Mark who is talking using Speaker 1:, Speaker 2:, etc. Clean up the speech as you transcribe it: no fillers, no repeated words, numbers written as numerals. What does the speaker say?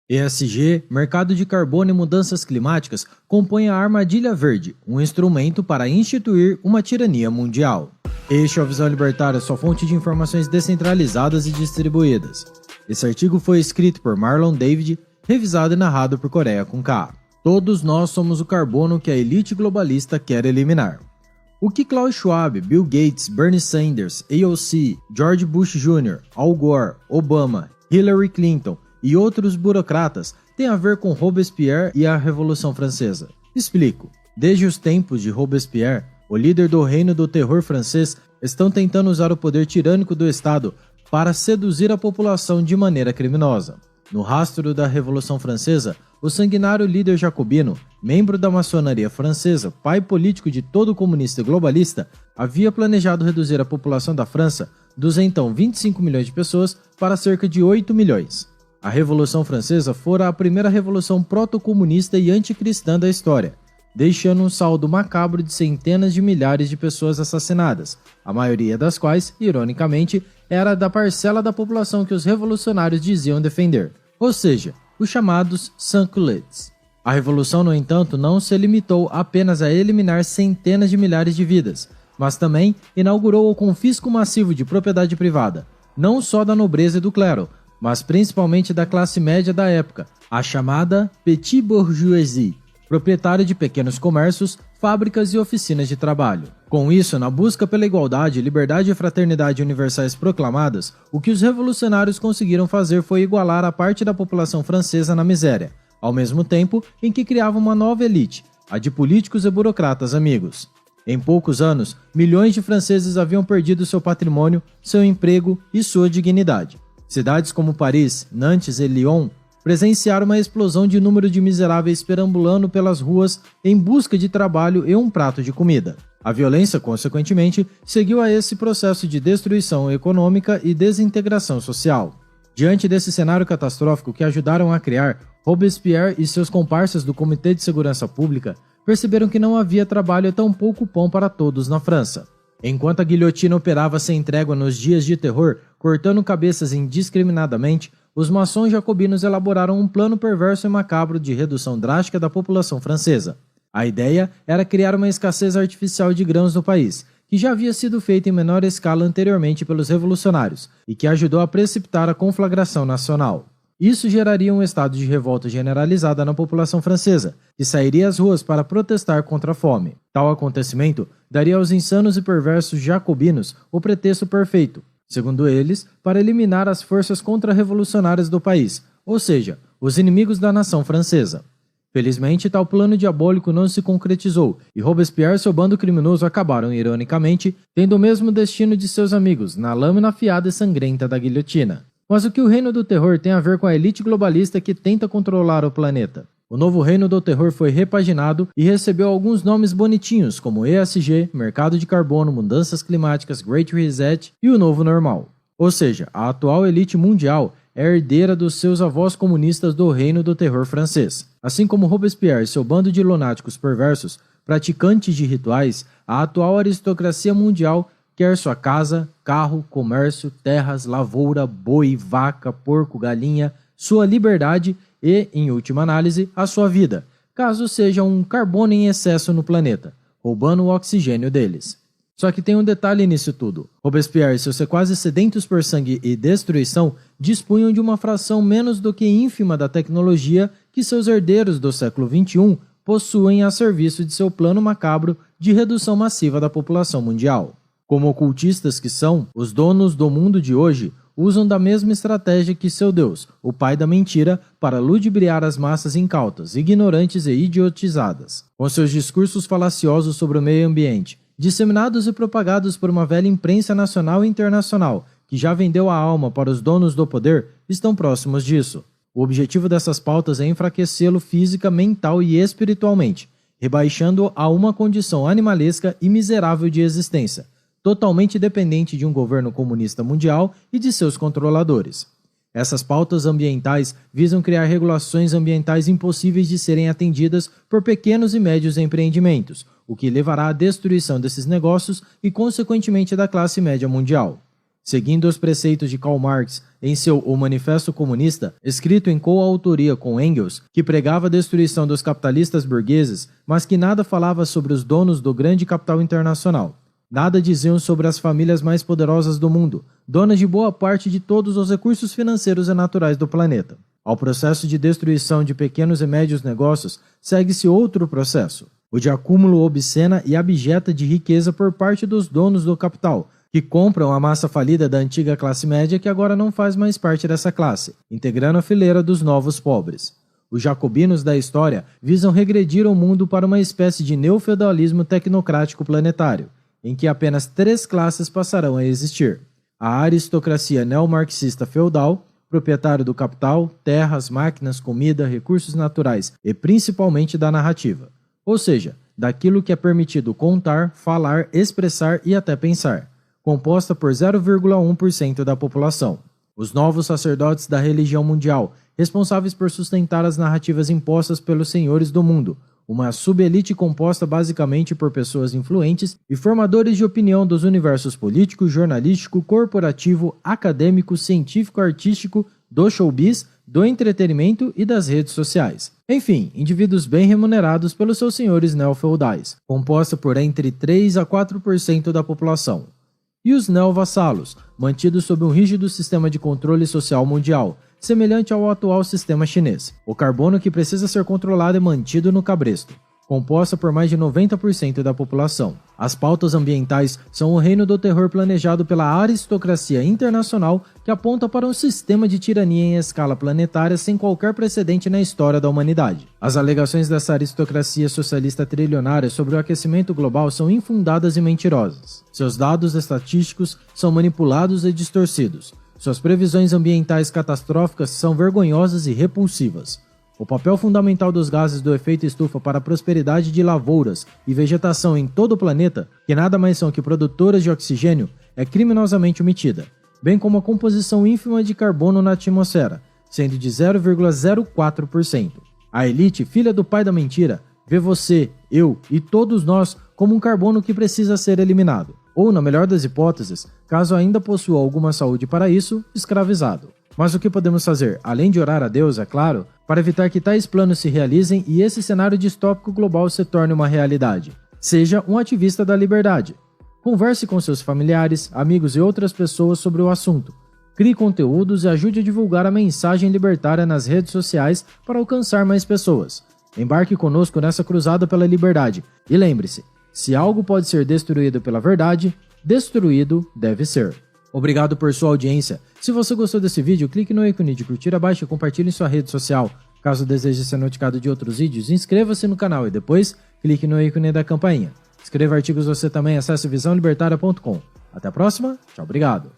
Speaker 1: ESG, mercado de carbono e mudanças climáticas, compõe a Armadilha Verde, um instrumento para instituir uma tirania mundial. Este é o Visão Libertária, sua fonte de informações descentralizadas e distribuídas. Esse artigo foi escrito por Marlon David, revisado e narrado por Coreia com K. Todos nós somos o carbono que a elite globalista quer eliminar. O que Klaus Schwab, Bill Gates, Bernie Sanders, AOC, George Bush Jr., Al Gore, Obama, Hillary Clinton e outros burocratas têm a ver com Robespierre e a Revolução Francesa? Explico. Desde os tempos de Robespierre, o líder do Reino do Terror francês estão tentando usar o poder tirânico do Estado para seduzir a população de maneira criminosa. No rastro da Revolução Francesa, o sanguinário líder jacobino, membro da maçonaria francesa, pai político de todo comunista e globalista, havia planejado reduzir a população da França dos então 25 milhões de pessoas para cerca de 8 milhões. A Revolução Francesa fora a primeira revolução proto-comunista e anticristã da história, deixando um saldo macabro de centenas de milhares de pessoas assassinadas, a maioria das quais, ironicamente, era da parcela da população que os revolucionários diziam defender, ou seja, os chamados sans-culottes. A revolução, no entanto, não se limitou apenas a eliminar centenas de milhares de vidas, mas também inaugurou o confisco massivo de propriedade privada, não só da nobreza e do clero, mas principalmente da classe média da época, a chamada Petite Bourgeoisie, proprietário de pequenos comércios, fábricas e oficinas de trabalho. Com isso, na busca pela igualdade, liberdade e fraternidade universais proclamadas, o que os revolucionários conseguiram fazer foi igualar a parte da população francesa na miséria, ao mesmo tempo em que criavam uma nova elite, a de políticos e burocratas amigos. Em poucos anos, milhões de franceses haviam perdido seu patrimônio, seu emprego e sua dignidade. Cidades como Paris, Nantes e Lyon presenciaram uma explosão de número de miseráveis perambulando pelas ruas em busca de trabalho e um prato de comida. A violência, consequentemente, seguiu a esse processo de destruição econômica e desintegração social. Diante desse cenário catastrófico que ajudaram a criar, Robespierre e seus comparsas do Comitê de Segurança Pública perceberam que não havia trabalho e tão pouco pão para todos na França. Enquanto a guilhotina operava sem trégua nos dias de terror, cortando cabeças indiscriminadamente, os maçons jacobinos elaboraram um plano perverso e macabro de redução drástica da população francesa. A ideia era criar uma escassez artificial de grãos no país, que já havia sido feita em menor escala anteriormente pelos revolucionários e que ajudou a precipitar a conflagração nacional. Isso geraria um estado de revolta generalizada na população francesa, que sairia às ruas para protestar contra a fome. Tal acontecimento daria aos insanos e perversos jacobinos o pretexto perfeito, segundo eles, para eliminar as forças contra-revolucionárias do país, ou seja, os inimigos da nação francesa. Felizmente, tal plano diabólico não se concretizou, e Robespierre e seu bando criminoso acabaram, ironicamente, tendo o mesmo destino de seus amigos, na lâmina afiada e sangrenta da guilhotina. Mas o que o Reino do Terror tem a ver com a elite globalista que tenta controlar o planeta? O novo Reino do Terror foi repaginado e recebeu alguns nomes bonitinhos como ESG, Mercado de Carbono, Mudanças Climáticas, Great Reset e o Novo Normal. Ou seja, a atual elite mundial é herdeira dos seus avós comunistas do Reino do Terror francês. Assim como Robespierre e seu bando de lunáticos perversos, praticantes de rituais, a atual aristocracia mundial quer sua casa, carro, comércio, terras, lavoura, boi, vaca, porco, galinha, sua liberdade e, em última análise, a sua vida, caso seja um carbono em excesso no planeta, roubando o oxigênio deles. Só que tem um detalhe nisso tudo. Robespierre e seus sequazes sedentos por sangue e destruição dispunham de uma fração menos do que ínfima da tecnologia que seus herdeiros do século XXI possuem a serviço de seu plano macabro de redução massiva da população mundial. Como ocultistas que são, os donos do mundo de hoje usam da mesma estratégia que seu Deus, o pai da mentira, para ludibriar as massas incautas, ignorantes e idiotizadas. Com seus discursos falaciosos sobre o meio ambiente, disseminados e propagados por uma velha imprensa nacional e internacional, que já vendeu a alma para os donos do poder, estão próximos disso. O objetivo dessas pautas é enfraquecê-lo física, mental e espiritualmente, rebaixando-o a uma condição animalesca e miserável de existência, totalmente dependente de um governo comunista mundial e de seus controladores. Essas pautas ambientais visam criar regulações ambientais impossíveis de serem atendidas por pequenos e médios empreendimentos, o que levará à destruição desses negócios e, consequentemente, da classe média mundial. Seguindo os preceitos de Karl Marx em seu O Manifesto Comunista, escrito em coautoria com Engels, que pregava a destruição dos capitalistas burgueses, mas que nada falava sobre os donos do grande capital internacional. Nada diziam sobre as famílias mais poderosas do mundo, donas de boa parte de todos os recursos financeiros e naturais do planeta. Ao processo de destruição de pequenos e médios negócios, segue-se outro processo, o de acúmulo obscena e abjeta de riqueza por parte dos donos do capital, que compram a massa falida da antiga classe média que agora não faz mais parte dessa classe, integrando a fileira dos novos pobres. Os jacobinos da história visam regredir o mundo para uma espécie de neofeudalismo tecnocrático planetário, em que apenas 3 classes passarão a existir: a aristocracia neomarxista feudal, proprietário do capital, terras, máquinas, comida, recursos naturais e principalmente da narrativa, ou seja, daquilo que é permitido contar, falar, expressar e até pensar, composta por 0,1% da população. Os novos sacerdotes da religião mundial, responsáveis por sustentar as narrativas impostas pelos senhores do mundo, uma subelite composta basicamente por pessoas influentes e formadores de opinião dos universos político, jornalístico, corporativo, acadêmico, científico, artístico, do showbiz, do entretenimento e das redes sociais. Enfim, indivíduos bem remunerados pelos seus senhores neofeudais, composta por entre 3 a 4% da população. E os neovassalos, mantidos sob um rígido sistema de controle social mundial, semelhante ao atual sistema chinês. O carbono que precisa ser controlado e mantido no cabresto, composta por mais de 90% da população. As pautas ambientais são o reino do terror planejado pela aristocracia internacional que aponta para um sistema de tirania em escala planetária sem qualquer precedente na história da humanidade. As alegações dessa aristocracia socialista trilionária sobre o aquecimento global são infundadas e mentirosas. Seus dados estatísticos são manipulados e distorcidos. Suas previsões ambientais catastróficas são vergonhosas e repulsivas. O papel fundamental dos gases do efeito estufa para a prosperidade de lavouras e vegetação em todo o planeta, que nada mais são que produtoras de oxigênio, é criminosamente omitida, bem como a composição ínfima de carbono na atmosfera, sendo de 0,04%. A elite, filha do pai da mentira, vê você, eu e todos nós como um carbono que precisa ser eliminado, ou, na melhor das hipóteses, caso ainda possua alguma saúde para isso, escravizado. Mas o que podemos fazer, além de orar a Deus, é claro, para evitar que tais planos se realizem e esse cenário distópico global se torne uma realidade? Seja um ativista da liberdade. Converse com seus familiares, amigos e outras pessoas sobre o assunto. Crie conteúdos e ajude a divulgar a mensagem libertária nas redes sociais para alcançar mais pessoas. Embarque conosco nessa cruzada pela liberdade. E lembre-se, se algo pode ser destruído pela verdade, destruído deve ser. Obrigado por sua audiência. Se você gostou desse vídeo, clique no ícone de curtir abaixo e compartilhe em sua rede social. Caso deseje ser notificado de outros vídeos, inscreva-se no canal e depois clique no ícone da campainha. Escreva artigos você também, acesse visãolibertaria.com. Até a próxima, tchau, obrigado.